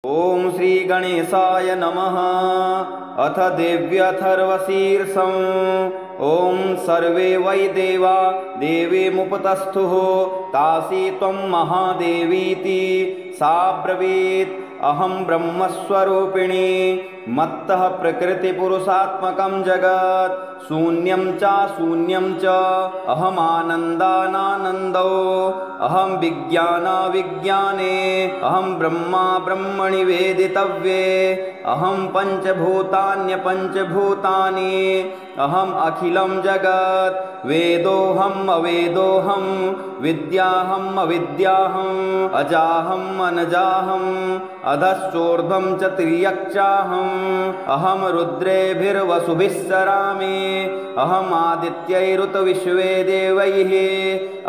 ओम श्री गणेशाय नमः। अथ देव्यथर्वशीर्षम्। ओम सर्वे वै देवा देवीमुपतस्थुः तासि त्वं महादेवीति सा ब्रवीत् अहं ब्रह्मस्वरूपिणी मत्तः प्रकृतिपुरुषात्मकं जगत् शून्यं च अहमानन्दानानन्दो अहं विज्ञानाविज्ञाने अहं ब्रह्मा ब्रह्मणि वेदितव्ये अहं पञ्चभूतान्यपञ्चभूतानि अहम् अखिलं जगत् वेदोऽहम् अवेदोऽहं विद्याहम् अविद्याहम् अजाहम् अनजाहम् अधश्चोर्ध्वं च तिर्यक्चाहम् अहं रुद्रेभिर्वसुभिः सरामि अहम् आदित्यैरुतविश्वे देवैः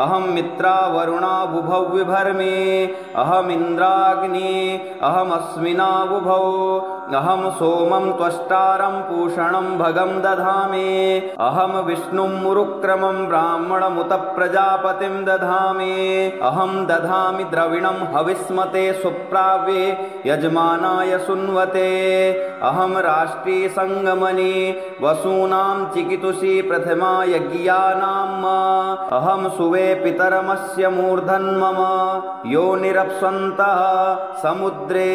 अहं मित्रावरुणाबुभौ विभर्मि अहमिन्द्राग्नि अहमस्मिनाबुभौ अहं सोमं त्वष्टारं पूषणं भगं दधामि अहं विष्णुं मुरुक्रमं ब्राह्मणमुत प्रजापतिं दधामि अहं दधामि द्रविणं हविस्मते सुप्राव्ये यजमानाय सुन्वते अहं राष्ट्री संगमनि वसूनां चिकितुषी प्रथमा यज्ञानाम् अहं सुवे पितरमस्य मूर्धन्मम योनिरप्स्वन्तः समुद्रे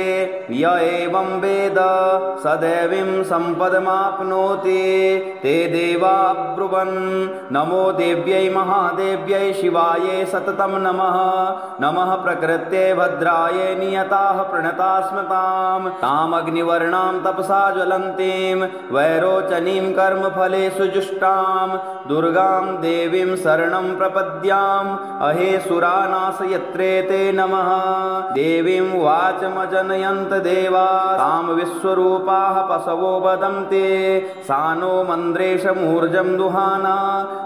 य एवं वेद सदैवीं सम्पदमाप्नोति ते देवा ब्रुवन् नमो देव्यै महादेव्यै शिवायै सततं नमः नमः प्रकृत्यै भद्रायै नियताः प्रणतास्मतां तामग्निवर्णां तपसा ज्वलन्तीं वैरोचनीं कर्मफलेषु जुष्टां दुर्गां देवीं शरणं प्रपद्याम् अहेसुरानाशयत्रे ते नमः देवीं वाचमजनयन्त देवा तां विश्वरूपाः पशवो वदन्ति सा नो मन्द्रेशमूर्जं दुहाना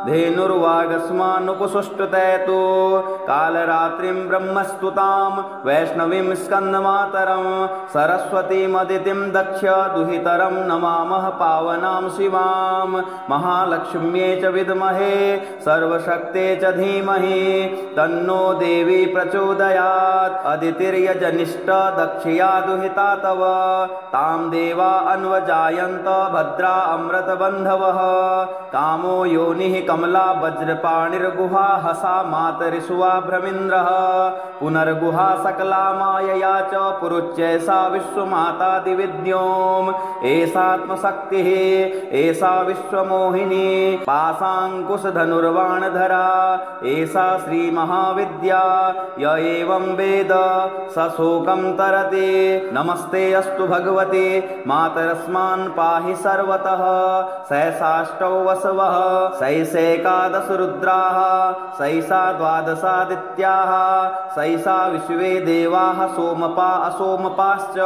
धेनुर्वागस्मानुपसुष्टुतैतो कालरात्रिं ब्रह्मस्तुतां वैष्णवीं स्कन्दमातरं सरस्वतीमदितिं दक्ष दुहितरं नमामः पावनां शिवां महालक्ष्म्यै च विद्महे सर्वशक्ते च धीमहि तन्नो देवी प्रचोदयात् अदितिर्यजनिष्ठ दक्षया दुहिता तव तां देवा अन्वजायन्त भद्रा अमृतबन्धवः कामो योनिः कमला वज्रपाणिर्गुहा हसा मातरिषुवा भ्रमिन्द्रः पुनर्गुहा सकला मायया च पुरुच्यैषा विश्वमाता दिविद्योम् एषात्मशक्तिः एषा विश्वमोहिनी पाशाङ्कुशधनुर्वाणधरा एषा श्रीमहाविद्या य एवं वेद स शोकं तरति नमस्ते अस्तु भगवते मातरस्मान् पाहि सर्वतः सैषाष्टौ वसवः सैषैकादश रुद्राः सैषा द्वादशादित्याः सैषा विश्वे देवाः सोमपा असोमपाश्च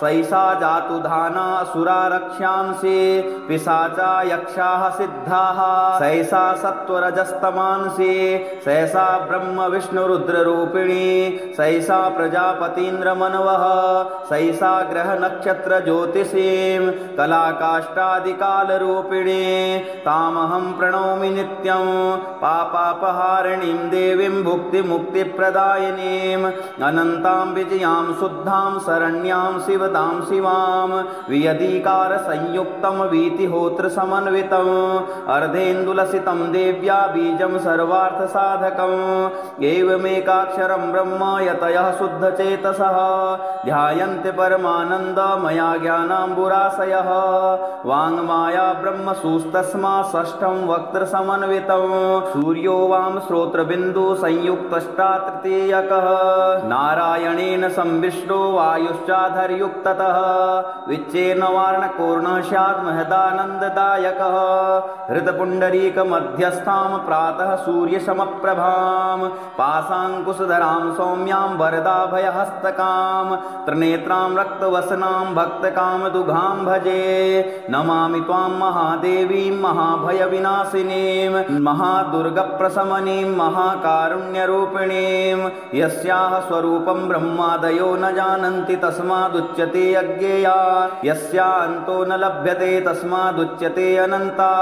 सैषा जातुधाना असुरा रक्ष्यांसि पिशाचा यक्षाः सिद्धाः सैषा सत्त्वरजस्तमांसि सैषा ब्रह्म विष्णुरुद्ररूपिणी सैषा प्रजापतीन्द्रमनवः सैषा ग्रह नक्षत्र ज्योतिषीं कलाकाष्ठादिकालरूपिणी तामहं प्रणौमि नित्यं पापापहारिणीं देवीं भुक्तिमुक्तिप्रदायिनीं अनन्तां विजयां शुद्धां शरण्यां शिवदां शिवां वियदीकारसंयुक्तं वीतिहोत्रसमन्वितम् अर्धेन्दुलसितं देव्या बीजं सर्वार्थसाधकम् एवमेकाक्षरं ब्रह्म यतयः शुद्धचेतसः ध्यायन्ति परमानन्दमया ज्ञानाम्बुराशयः वाङ्माया ब्रह्मसूस्तस्मात् षष्ठं वक्त्रसमन्वितं सूर्यो वां श्रोत्रबिन्दु संयुक्तष्टा तृतीयकः नारायणेन संविष्टो वायुश्चाधर्युक्ततः विच्चेन वार्णकोर्णः स्यात् महदानन्ददायकः हृतपुण्डरीकमध्यस्थां प्रातः सूर्यसमप्रभां पाशाङ्कुशधरां सौम्यां वरदाभयहस्तकां त्रिनेत्रां रक्तवसनां भक्तकामदुघां भजे नमामि त्वां महादेवीं महाभयविनाशिनीं महादुर्गप्रशमनीं महाकारुण्यरूपिणीं यस्याः स्वरूपं ब्रह्मादयो न जानन्ति तस्मादुच्यते अज्ञेया यस्यान्तो न लभ्यते तस्मादुच्यते अनन्ता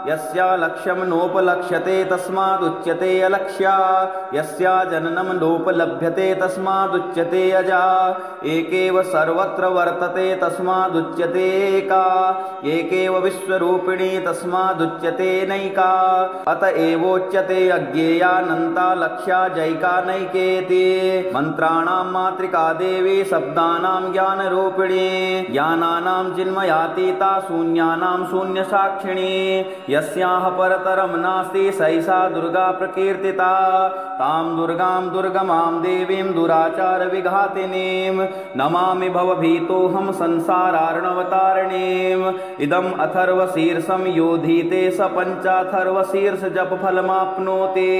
यस्या लक्ष्यं नोपलक्ष्यते तस्मादुच्यते अलक्ष्या यस्या जननं नोपलभ्यते तस्मादुच्यते अजा एकेव सर्वत्र वर्तते तस्मादुच्यते एका एकेव विश्वरूपिणी तस्मादुच्यते नैका अत एवोच्यते अज्ञेयानन्ता लक्ष्या जैका नैकेति मंत्राणां मातृका देवी शब्दानां ज्ञानरूपिणी ज्ञानानां चिन्मयातीता शून्यानां शून्यसाक्षिणी यस्याः परतरं नास्ति सैषा दुर्गा प्रकीर्तिता तां दुर्गां दुर्गमां देवीं दुराचारविघातिनीं नमामि भवभीतोऽहं संसारार्णवतारिणीम् इदम् अथर्वशीर्षं योधीते स पञ्चाथर्वशीर्ष जपफलमाप्नोति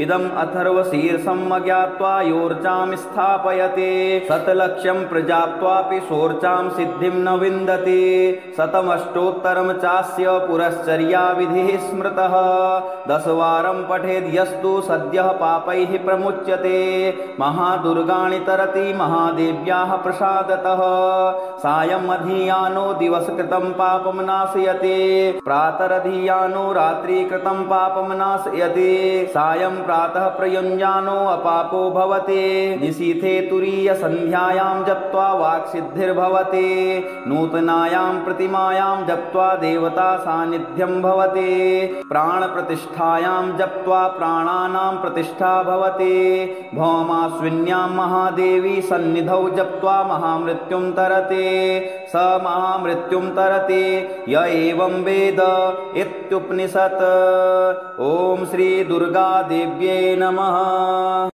इदम् अथर्वशीर्षम् अज्ञात्वा योर्चां स्थापयति शतलक्ष्यं प्रजाप्त्वापि सोर्चां सिद्धिं न विन्दति शतमष्टोत्तरं चास्य पुरश्चर्याविधिः स्मृतः 10 वारं पठेद्यस्तु सद्यः पापैः प्रमुच्यते महादुर्गाणि तरति महादेव्याः प्रसादतः सायम् अधियानो दिवसकृतं पापं नाशयति प्रातरधियानो रात्रिकृतं पापं नाशयति सायं प्रातः प्रयुञ्जानो अपापो भवति निशीथे तुरीयसन्ध्यायां जप्त्वा वाक्सिद्धिर्भवति नूतनायां प्रतिमायां जप्त्वा देवता सान्निध्यं भवति प्राणप्रतिष्ठायां जप्त्वा प्राणानां प्रतिष्ठा भवति भौमाश्विन्यां महादेवी सन्निधौ जप्त्वा महामृत्युं तरति स महामृत्युं तरति य एवं वेद इत्युपनिषत्। ॐ श्री दुर्गा देव्यै नमः।